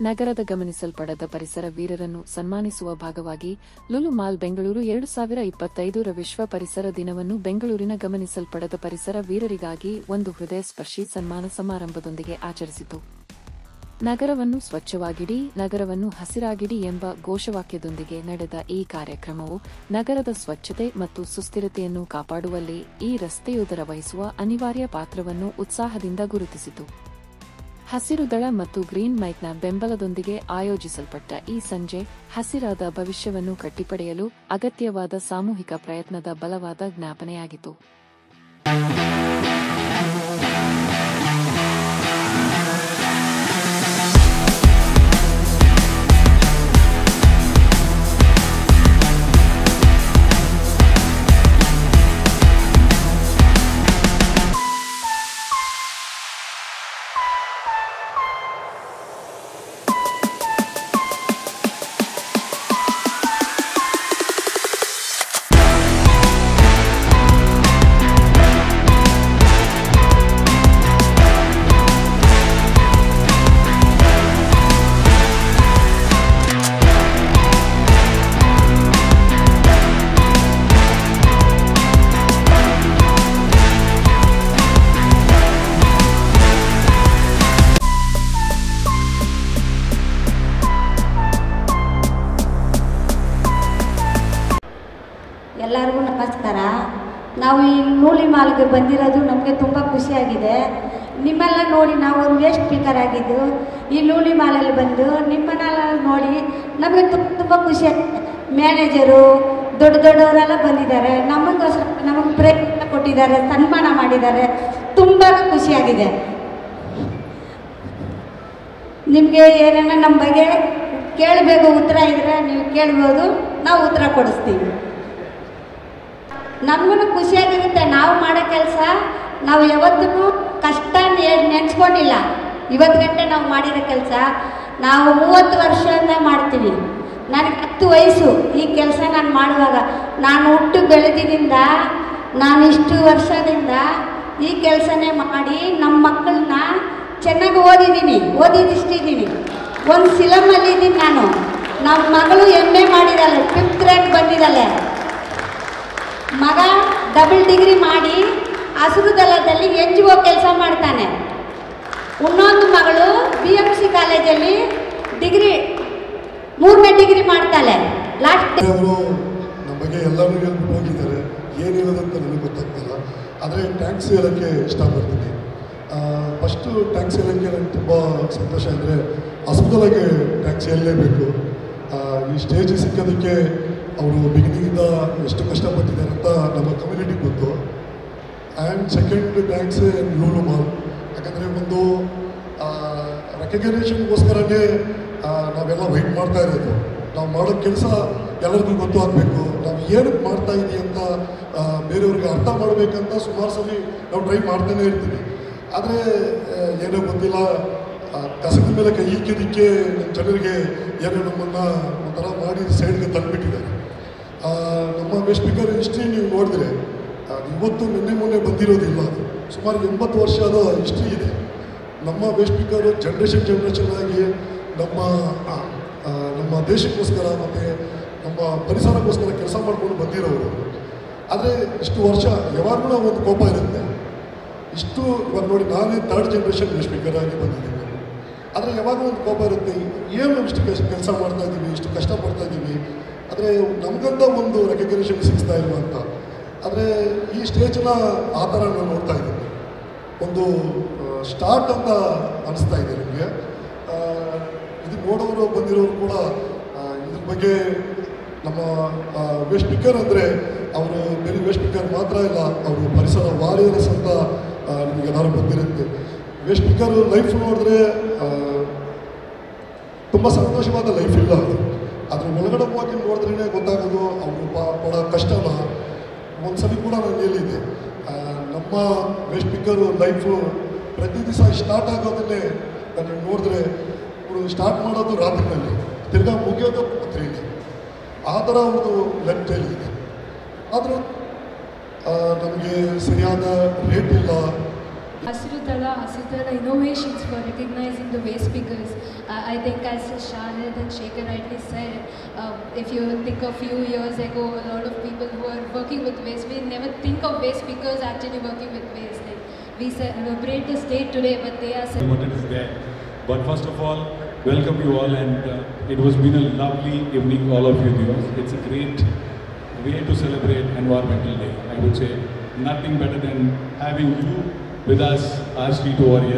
ನಗರದ ಗಮನಿಸಲ್ಪಡದ ಪರಿಸರ ವೀರರನ್ನು ಸನ್ಮಾನಿಸುವ ಭಾಗವಾಗಿ ಲುಲು ಮಾಲ್ ಬೆಂಗಳೂರು 2025ರ ವಿಶ್ವ ಪರಿಸರ ದಿನವನ್ನು ಬೆಂಗಳೂರಿನ ಗಮನಿಸಲ್ಪಡದ ಪರಿಸರ ವೀರರಿಗಾಗಿ ಒಂದು ಹೃದಯ ಸ್ಪರ್ಶಿ ಸನ್ಮಾನ ಸಮಾರಂಭದೊಂದಿಗೆ ಆಚರಿಸಿತು. ನಗರವನ್ನು ಸ್ವಚ್ಛವಾಗಿಡಿ, ನಗರವನ್ನು ಹಸಿರಾಗಿಡಿ ಎಂಬ ಘೋಷವಾಕ್ಯದೊಂದಿಗೆ ನಡೆದ ಈ ಕಾರ್ಯಕ್ರಮವು ನಗರದ ಸ್ವಚ್ಛತೆ ಮತ್ತು ಸುಸ್ಥಿರತೆಯನ್ನು ಕಾಪಾಡುವಲ್ಲಿ ಈ ರಸ್ತೆಯೋಧರ ವಹಿಸುವ ಅನಿವಾರ್ಯ ಪಾತ್ರವನ್ನು ಉತ್ಸಾಹದಿಂದ ಗುರುತಿಸಿತು. ಹಸಿರು ದಳ ಮತ್ತು ಗ್ರೀನ್ ಮೈಕ್ನ ಬೆಂಬಲದೊಂದಿಗೆ ಆಯೋಜಿಸಲ್ಪಟ್ಟ ಈ ಸಂಜೆ ಹಸಿರಾದ ಭವಿಷ್ಯವನ್ನು ಕಟ್ಟಿಪಡೆಯಲು ಅಗತ್ಯವಾದ ಸಾಮೂಹಿಕ ಪ್ರಯತ್ನದ ಬಲವಾದ ಜ್ಞಾಪನೆಯಾಗಿತು. ಎಲ್ಲರಿಗೂ ನಮಸ್ಕಾರ. ನಾವು ಈ ಲೂಲಿ ಮಾಲ್ಗೆ ಬಂದಿರೋದು ನಮಗೆ ತುಂಬ ಖುಷಿಯಾಗಿದೆ. ನಿಮ್ಮೆಲ್ಲ ನೋಡಿ ನಾವು ಒಂದು ವೇಸ್ಟ್ ಸ್ಪೀಕರ್ ಆಗಿದ್ದು ಈ ಲೂಲಿ ಮಾಲಲ್ಲಿ ಬಂದು ನಿಮ್ಮನ್ನೆಲ್ಲ ನೋಡಿ ನಮಗೆ ತುಂಬ ಖುಷಿಯಾಗಿದೆ. ಮ್ಯಾನೇಜರು ದೊಡ್ಡವರೆಲ್ಲ ಬಂದಿದ್ದಾರೆ, ನಮಗೆ ಪ್ರೇರಣೆ ಕೊಟ್ಟಿದ್ದಾರೆ, ಸನ್ಮಾನ ಮಾಡಿದ್ದಾರೆ. ತುಂಬ ಖುಷಿಯಾಗಿದೆ. ನಿಮಗೆ ಏನೇನೋ ನಮ್ಮ ಬಗ್ಗೆ ಕೇಳಬೇಕು, ಉತ್ತರ ಇದ್ದರೆ ನೀವು ಕೇಳ್ಬೋದು, ನಾವು ಉತ್ತರ ಕೊಡಿಸ್ತೀವಿ. ನಮಗೂ ಖುಷಿಯಾಗಿರುತ್ತೆ. ನಾವು ಮಾಡೋ ಕೆಲಸ ನಾವು ಯಾವತ್ತೂ ಕಷ್ಟ ನೆನೆಸ್ಕೊಂಡಿಲ್ಲ. ಇವತ್ತು ಗಂಟೆ ನಾವು ಮಾಡಿರೋ ಕೆಲಸ ನಾವು 30 ವರ್ಷದಿಂದ ಮಾಡ್ತೀವಿ. ನನಗೆ 10 ವಯಸ್ಸು ಈ ಕೆಲಸ ನಾನು ಮಾಡುವಾಗ. ನಾನು ಹುಟ್ಟು ಬೆಳೆದಿನಿಂದ ನಾನು ಇಷ್ಟು ವರ್ಷದಿಂದ ಈ ಕೆಲಸನೇ ಮಾಡಿ ನಮ್ಮ ಮಕ್ಕಳನ್ನ ಚೆನ್ನಾಗಿ ಓದಿದಿಷ್ಟಿದ್ದೀನಿ. ಒಂದು ಫಿಲಮಲ್ಲಿದ್ದೀನಿ ನಾನು. ನಮ್ಮ ಮಗಳು MA ಮಾಡಿದ್ದಾಳೆ, 5th ರ್ಯಾಂಕ್ ಬಂದಿದ್ದಾಳೆ. ಮಗ ಡಬಲ್ ಡಿಗ್ರಿ ಮಾಡಿ ಹಸಿರು ದಳದಲ್ಲಿ NGO ಕೆಲಸ ಮಾಡ್ತಾನೆ. ಇನ್ನೊಂದು ಮಗಳು BMC ಕಾಲೇಜಲ್ಲಿ ಮೂರನೇ ಡಿಗ್ರಿ ಮಾಡ್ತಾಳೆ. ಲಾಸ್ಟ್ ಅವರು ನಮ್ಮ ಬಗ್ಗೆ ಎಲ್ಲರೂ ಹೇಳ್ಬಿಟ್ಟು ಹೋಗಿದ್ದಾರೆ. ಏನು ಹೇಳೋದಂತ ನನಗೆ ಗೊತ್ತಾಗ್ತಿಲ್ಲ. ಆದರೆ ಟ್ಯಾಂಕ್ಸ್ ಹೇಳೋಕ್ಕೆ ಇಷ್ಟಪಡ್ತೀನಿ. ಫಸ್ಟು ಟ್ಯಾಂಕ್ಸ್ ಹೇಳೋಕ್ಕೆ ನನಗೆ ತುಂಬ ಸಂತೋಷ. ಅಂದರೆ ಹಸಿರುದಳಗೆ ಟ್ಯಾಂಕ್ಸ್ ಹೇಳಲೇಬೇಕು. ಈ ಸ್ಟೇಜ್ ಸಿಕ್ಕೋದಕ್ಕೆ ಅವರು ಬಿಗಿನಿಂಗಿಂದ ಎಷ್ಟು ಕಷ್ಟಪಟ್ಟಿದ್ದಾರೆ ಅಂತ ನಮ್ಮ ಕಮ್ಯುನಿಟಿಗೆ ಗೊತ್ತು. And second thanks Lulu mall. ಯಾಕಂದರೆ ಒಂದು ರೆಕಗ್ನೇಷನ್ಗೋಸ್ಕರನೇ ನಾವೆಲ್ಲ ವೆಯ್ಟ್ ಮಾಡ್ತಾ ಇರೋದು. ನಾವು ಮಾಡೋ ಕೆಲಸ ಎಲ್ಲರಿಗೂ ಗೊತ್ತು ಆಗಬೇಕು. ನಾವು ಏನಕ್ಕೆ ಮಾಡ್ತಾ ಇದ್ದೀವಿ ಅಂತ ಬೇರೆಯವ್ರಿಗೆ ಅರ್ಥ ಮಾಡಬೇಕಂತ ಸುಮಾರು ಸಲ ನಾವು ಟ್ರೈ ಮಾಡ್ತಾನೆ ಇರ್ತೀವಿ. ಆದರೆ ಏನೋ ಗೊತ್ತಿಲ್ಲ, ಕಸದ ಮೇಲೆ ಕೈ ಇಕ್ಕಿದ್ದಕ್ಕೆ ಜನರಿಗೆ ಏನೋ ನಮ್ಮನ್ನು ಒಂಥರ ಮಾಡಿ ಸೈಡ್ಗೆ ತಂದುಬಿಟ್ಟಿದ್ದಾರೆ. ನಮ್ಮ ವೇಸ್ಟ್ ಸ್ಪೀಕರ್ ಹಿಸ್ಟ್ರಿ ನೀವು ನೋಡಿದ್ರೆ ಇವತ್ತು ನಿನ್ನೆ ಮೊನ್ನೆ ಬಂದಿರೋದಿಲ್ಲ. ಸುಮಾರು 80 ವರ್ಷದ ಹಿಸ್ಟ್ರಿ ಇದೆ. ನಮ್ಮ ವೇಸ್ಟ್ ಸ್ಪೀಕರು ಜನ್ರೇಷನ್ ಆಗಿ ನಮ್ಮ ದೇಶಕ್ಕೋಸ್ಕರ ಮತ್ತು ನಮ್ಮ ಪರಿಸರಕ್ಕೋಸ್ಕರ ಕೆಲಸ ಮಾಡ್ಕೊಂಡು ಬಂದಿರೋರು. ಆದರೆ ಇಷ್ಟು ವರ್ಷ ಯಾವಾಗಲೂ ಒಂದು ಕೋಪ ಇರುತ್ತೆ. ಇವಾಗ ನೋಡಿ, ನಾನೇ 3rd ಜನರೇಷನ್ ವೇಸ್ಟ್ ಸ್ಪೀಕರ್ ಆಗಿ ಬಂದಿದ್ದೀನಿ. ಆದರೆ ಯಾವಾಗಲೂ ಒಂದು ಕೋಪ ಇರುತ್ತೆ, ಏನು ಇಷ್ಟು ಕೆಲಸ ಮಾಡ್ತಾ ಇದ್ದೀವಿ, ಇಷ್ಟು ಕಷ್ಟಪಡ್ತಾ ಇದ್ದೀವಿ, ಆದರೆ ನಮಗಂತ ಒಂದು ರೆಕಗ್ನೇಷನ್ ಸಿಗ್ತಾ ಇಲ್ವ ಅಂತ. ಆದರೆ ಈ ಸ್ಟೇಜನ್ನ ಆ ಥರ ನಾನು ನೋಡ್ತಾ ಇದ್ದೀನಿ. ಒಂದು ಸ್ಟಾರ್ಟ್ ಅಂತ ಅನಿಸ್ತಾ ಇದೆ ನನಗೆ. ಇದು ನೋಡೋರು ಬಂದಿರೋರು ಕೂಡ ಇದ್ರ ಬಗ್ಗೆ ನಮ್ಮ ವೇಸ್ಟ್ ಸ್ಪೀಕರ್ ಅಂದರೆ ಅವರು ಬರೀ ವೇಸ್ಟ್ ಸ್ಪೀಕರ್ ಮಾತ್ರ ಇಲ್ಲ, ಅವರು ಪರಿಸರ ವಾರಿಯರ್ಸ್ ಅಂತ ನಿಮಗೆ ಏನಾದ್ರು ಗೊತ್ತಿರುತ್ತೆ. ವೇಸ್ಟ್ ಸ್ಪೀಕರ್ ಲೈಫ್ ನೋಡಿದ್ರೆ ತುಂಬ ಸಂತೋಷವಾದ ಲೈಫ್ ಇಲ್ಲ. ಅದ್ರ ಒಳಗಡೆ ಹೋಗಿ ನೋಡಿದ್ರೇ ಗೊತ್ತಾಗೋದು ಅವರು ಪಡೋ ಕಷ್ಟನ. ಒಂದ್ಸಲಿ ಕೂಡ ನಾನು ಹೇಳಿದ್ದೆ, ನಮ್ಮ ವೇಸ್ಟ್ ಸ್ಪೀಕರು ಲೈಫು ಪ್ರತಿ ದಿವಸ ಸ್ಟಾರ್ಟ್ ಆಗೋದನ್ನೇ ನಾನು ನೋಡಿದ್ರೆ ಸ್ಟಾರ್ಟ್ ಮಾಡೋದು ರಾತ್ರಿನಲ್ಲಿ, ತಿರ್ಗಾ ಮುಗಿಯೋದು ರಾತ್ರಿಯಲ್ಲಿ. ಆ ಥರ ಒಂದು ಲೈಫ್ ಸ್ಟೈಲ್ ಇದೆ. ಆದರೂ ನಮಗೆ ಸರಿಯಾದ ರೇಟ್ ಇಲ್ಲ, Hasirutala innovations for recognizing the waste pickers. I think as Shahid and Shekhar rightly said, if you think a few years ago, a lot of people who are working with waste, we never think of waste pickers actually working with waste. Like, we celebrate this day today, but they are What is there. But first of all, welcome you all, and it was been a lovely evening, all of you viewers. It's a great way to celebrate Environmental Day. I would say nothing better than having you with us, our street over here.